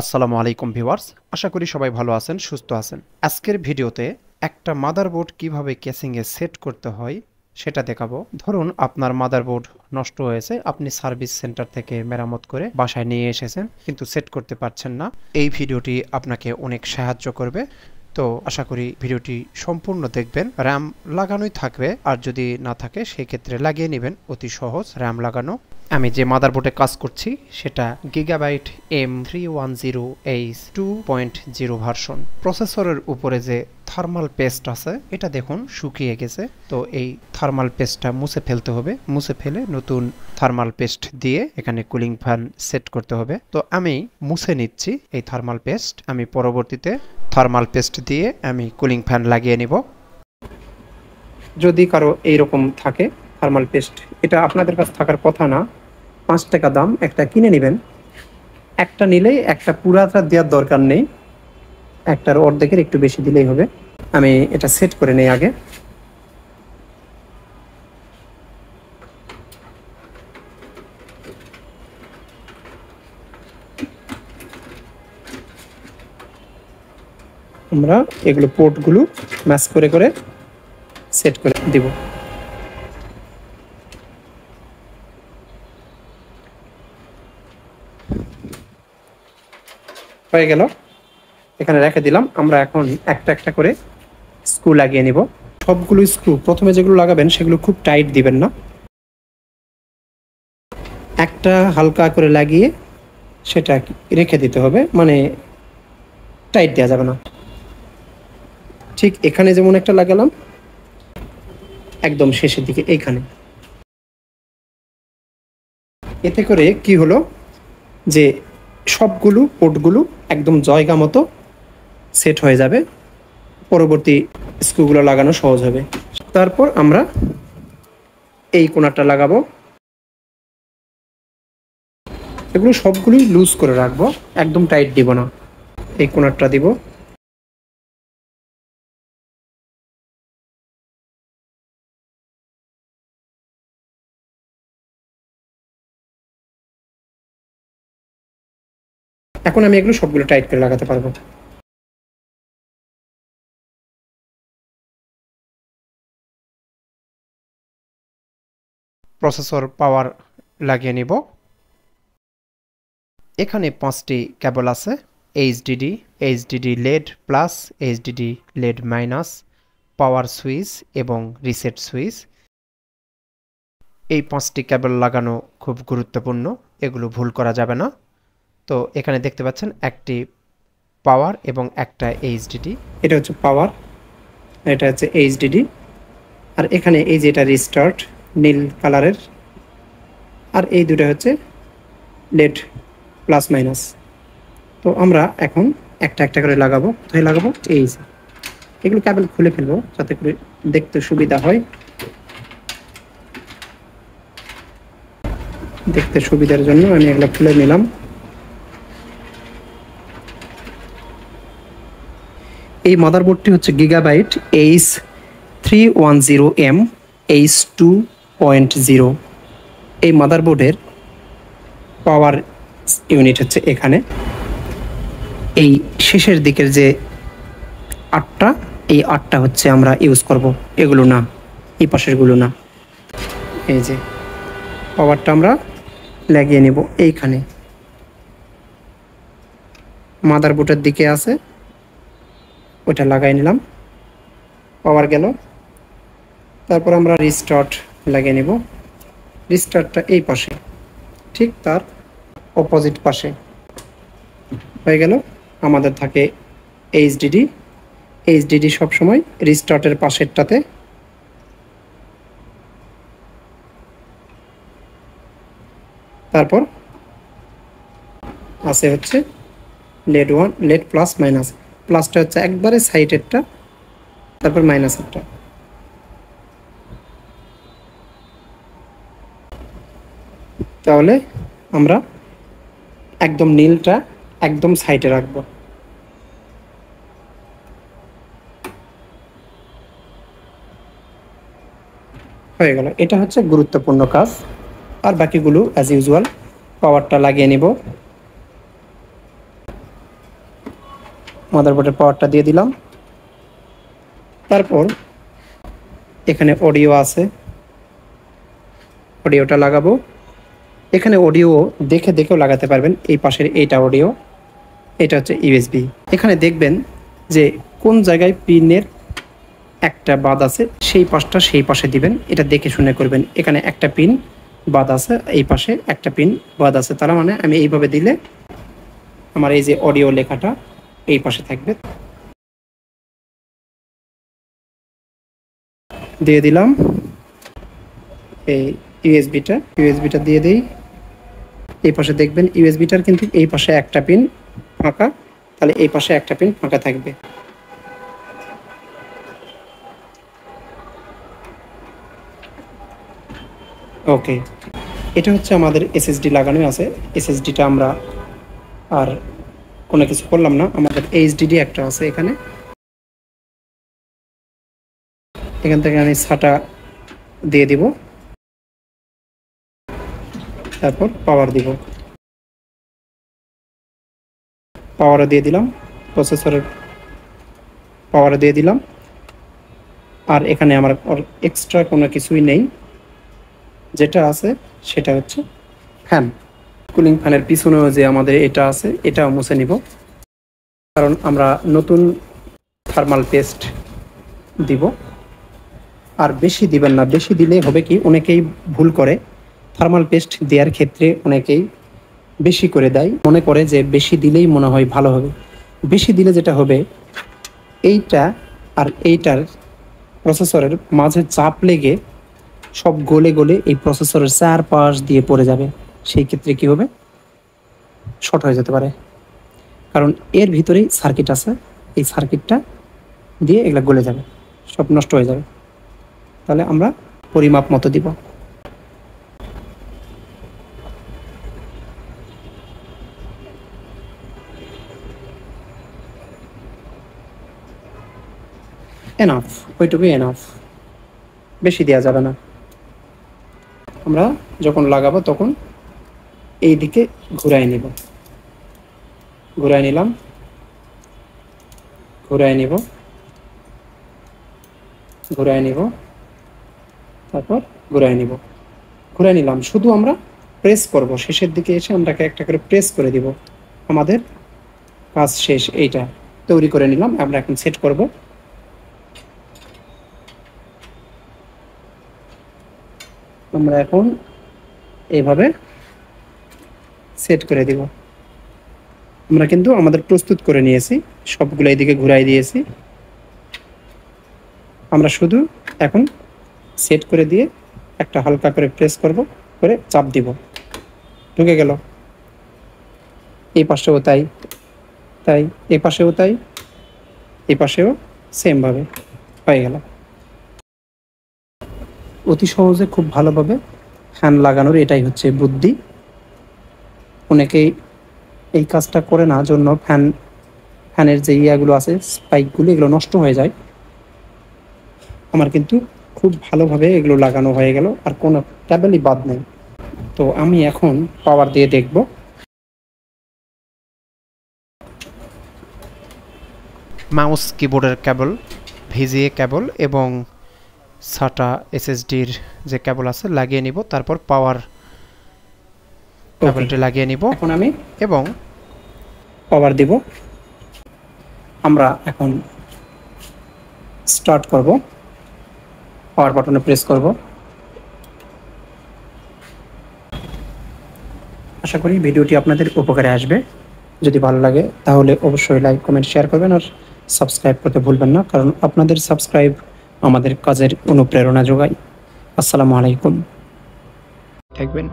আসসালামু আলাইকুম ভিউয়ার্স, আশা করি সবাই ভালো আছেন, সুস্থ আছেন। আজকের ভিডিওতে একটা মাদারবোর্ড কিভাবে কেসিংয়ে সেট করতে হয় সেটা দেখাবো। ধরুন আপনার মাদারবোর্ড নষ্ট হয়েছে, আপনি সার্ভিস সেন্টার থেকে মেরামত করে বাসায় নিয়ে এসেছেন কিন্তু সেট করতে পারছেন না। এই ভিডিওটি আপনাকে অনেক সাহায্য করবে। তো আশা করি ভিডিওটি সম্পূর্ণ দেখবেন। র্যাম লাগানোই থাকবে, আর যদি না থাকে সেই ক্ষেত্রে লাগিয়ে নেবেন, অতি সহজ র্যাম লাগানো। আমি যে মাদারবোর্ডে কাজ করছি সেটা গিগাবাইট M310H 2.0 ভার্সন। প্রসেসরের উপরে যে থার্মাল পেস্ট আছে এটা দেখুন শুকিয়ে গেছে, তো এই থার্মাল পেস্টটা মুছে ফেলতে হবে। মুছে ফেলে নতুন থার্মাল পেস্ট দিয়ে এখানে কুলিং ফ্যান সেট করতে হবে। তো আমি মুছে নিচ্ছি এই থার্মাল পেস্ট, আমি পরবর্তীতে থার্মাল পেস্ট দিয়ে আমি কুলিং ফ্যান লাগিয়ে নিব। যদি কারো এইরকম থাকে থার্মাল পেস্ট, এটা আপনাদের কাছে থাকার কথা না, 5 টাকা দাম, একটা কিনে নেবেন। একটা নিলেই একটা পুরাটা দেওয়ার দরকার নেই, একটার অর্ধেকের একটু বেশি দিলেই হবে। আমি এটা সেট করে নেই আগে। আমরা এগুলো পোর্টগুলো ম্যাচ করে করে সেট করে দিব। হয়ে গেল, এখানে রেখে দিলাম। আমরা এখন একটা একটা করে স্ক্রু লাগিয়ে নিব। সবগুলো স্ক্রু প্রথমে যেগুলো লাগাবেন সেগুলো খুব টাইট দিবেন না, একটা হালকা করে লাগিয়ে সেটা রেখে দিতে হবে, মানে টাইট দেওয়া যাবে না। ঠিক এখানে যেমন একটা লাগালাম, একদম শেষের দিকে এইখানে। এতে করে কি হলো যে সবগুলো পোর্টগুলো একদম জায়গা মতো সেট হয়ে যাবে, পরবর্তী স্ক্রুগুলো লাগানো সহজ হবে। তারপর আমরা এই কোণাটা লাগাবো। এগুলো সবগুলোই লুজ করে রাখবো, একদম টাইট দিব না। এই কোণাটা দিব। এখন আমি এগুলো সবগুলো টাইট করে লাগাতে পারবো। প্রসেসর পাওয়ার লাগিয়ে নিব। এখানে 5টি কেবল আছে, HDD, HDD LED plus, HDD LED minus, power switch এবং রিসেট সুইচ। এই 5টি কেবল লাগানো খুব গুরুত্বপূর্ণ, এগুলো ভুল করা যাবে না। তো এখানে দেখতে পাচ্ছেন একটি পাওয়ার এবং একটা এইচডিডি। এটা হচ্ছে পাওয়ার, এটা হচ্ছে এইচডিডি। আর এখানে এই যে এটা রিস্টার্ট নীল কালারের, আর এই দুটো হচ্ছে লেড প্লাস মাইনাস। তো আমরা এখন একটা একটা করে লাগাবো। কোথায় লাগাবো? এই যে এগুলো কেবল খুলে ফেলবো যাতে করে দেখতে সুবিধা হয়। দেখতে সুবিধার জন্য আমি এগুলো খুলে নিলাম। এই মাদারবোর্ডটি হচ্ছে গিগাবাইট H310M H 2.0। এই মাদারবোর্ডের পাওয়ার ইউনিট হচ্ছে এখানে। এই শেষের দিকের যে 8টা, এই 8টা হচ্ছে আমরা ইউজ করব, এগুলো না, এই পাশেরগুলো না। এই যে পাওয়ারটা আমরা লাগিয়ে নেব এইখানে, মাদারবোর্ডের দিকে আছে, ওটা লাগাই নিলাম। পাওয়ার গেল। তারপর আমরা রিস্টার্ট লাগিয়ে নেব। রিস্টার্টটা এই পাশে, ঠিক তার অপোজিট পাশে। হয়ে গেল। আমাদের থাকে এইচডিডি। এইচডিডি সবসময় রিস্টার্টের পাশেরটাতে। তারপর আছে হচ্ছে লেড 1, লেড প্লাস মাইনাস। প্লাসটা হচ্ছে একবারে সাইডেরটা, তারপর মাইনাসেরটা। তাহলে আমরা একদম নীলটা একদম সাইডে রাখবো। হয়ে গেল। এটা হচ্ছে গুরুত্বপূর্ণ কাজ। আর বাকিগুলো অ্যাজ ইউজুয়াল পাওয়ারটা লাগিয়ে নিব। মাদারবোর্ডের পাওয়ারটা দিয়ে দিলাম। তারপর এখানে অডিও আছে, অডিওটা লাগাবো। এখানে অডিও দেখে দেখেও লাগাতে পারবেন। এই পাশের এইটা অডিও, এটা হচ্ছে ইউএসবি। এখানে দেখবেন যে কোন জায়গায় পিনের একটা বাদ আছে, সেই পাশটা সেই পাশে দিবেন। এটা দেখে শুনে করবেন। এখানে একটা পিন বাদ আছে, এই পাশে একটা পিন বাদ আছে, তার মানে আমি এইভাবে দিলে আমার এই যে অডিও লেখাটা এই পাশে থাকবে। দিয়ে দিলাম এই ইউএসবিটা দিয়ে দিই। এই পাশে দেখবেন ইউএসবিটার কিন্তু এই পাশে একটা পিন ফাঁকা, তাহলে এই পাশে একটা পিন ফাঁকা থাকবে। ওকে, এটা হচ্ছে আমাদের এসএসডি লাগানো আছে। এসএসডিটা আমরা আর কোনো কিছু করলাম না, আমাদের এইচডিডি একটা আছে এখানে। এখান থেকে আমি সাটা দিয়ে দিব, তারপর পাওয়ার দিব। পাওয়ারও দিয়ে দিলাম, প্রসেসরের পাওয়ারও দিয়ে দিলাম। আর এখানে আমার এক্সট্রা কোনো কিছুই নেই, যেটা আছে সেটা হচ্ছে ফ্যান। কুলিং ফ্যানের পিছনেও যে আমাদের এটা আছে, এটাও মুছে নিব, কারণ আমরা নতুন থার্মাল পেস্ট দিব। আর বেশি দিবেন না, বেশি দিলে হবে কি, অনেকেই ভুল করে থার্মাল পেস্ট দেওয়ার ক্ষেত্রে অনেকেই বেশি করে দেয়, মনে করে যে বেশি দিলেই মনে হয় ভালো হবে। বেশি দিলে যেটা হবে, এইটা আর এইটার প্রসেসরের মাঝে চাপ লেগে সব গলে গলে এই প্রসেসরের চারপাশ দিয়ে পড়ে যাবে। সেই ক্ষেত্রে কি হবে, শর্ট হয়ে যেতে পারে, কারণ এর ভিতরেই সার্কিট আছে। এই সার্কিটটা দিয়ে এগুলা গলে যাবে, সব নষ্ট হয়ে যাবে। তাহলে আমরা পরিমাপ মতো দিব। এনাফ, ওইটুকুই এনাফ, বেশি দেওয়া যাবে না। আমরা যখন লাগাবো তখন এই দিকে ঘুরাই নিব, ঘুরাই নিলাম, ঘুরাই নিব, ঘুরাই নিব, তারপর ঘুরাই নিব, ঘুরাই নিলাম। শুধু আমরা প্রেস করব, শেষের দিকে এসে আমরা একটা করে প্রেস করে দিব। আমাদের কাজ শেষ। এইটা তৈরি করে নিলাম, আমরা এখন সেট করব। আমরা এখন এইভাবে সেট করে দিব। আমরা কিন্তু আমাদের প্রস্তুত করে নিয়েছি, সবগুলো এইদিকে ঘুরাই দিয়েছি। আমরা শুধু এখন সেট করে দিয়ে একটা হালকা করে প্রেস করব, করে চাপ দিব, ঢুকে গেল। এই পাশেও তাই, তাই এই পাশেও তাই, এই পাশেও সেম ভাবে হয়ে গেল। অতি সহজে খুব ভালোভাবে ফ্যান লাগানোর এটাই হচ্ছে বুদ্ধি। অনেকেই এই কাজটা করে না, জন্য ফ্যানের যে ইয়াগুলো আছে, স্পাইকগুলো, এগুলো নষ্ট হয়ে যায়। আমার কিন্তু খুব ভালোভাবে এগুলো লাগানো হয়ে গেল, আর কোনো কেবলই বাদ নেই। তো আমি এখন পাওয়ার দিয়ে দেখব। মাউস কিবোর্ডের কেবল, ভিজিএ কেবল এবং সাটা এসএসডির যে কেবল আছে লাগিয়ে নিব, তারপর পাওয়ার কেবলটি লাগিয়ে নিব। এখন আমি এবং পাওয়ার দিব। আমরা এখন স্টার্ট করব, পাওয়ার বাটনে প্রেস করব। আশা করি ভিডিওটি আপনাদের উপকারে আসবে। যদি ভালো লাগে তাহলে অবশ্যই লাইক, কমেন্ট, শেয়ার করবেন, আর সাবস্ক্রাইব করতে ভুলবেন না, কারণ আপনাদের সাবস্ক্রাইব আমাদের কাজের অনুপ্রেরণা যোগায়। আসসালামু আলাইকুম, থাকবেন।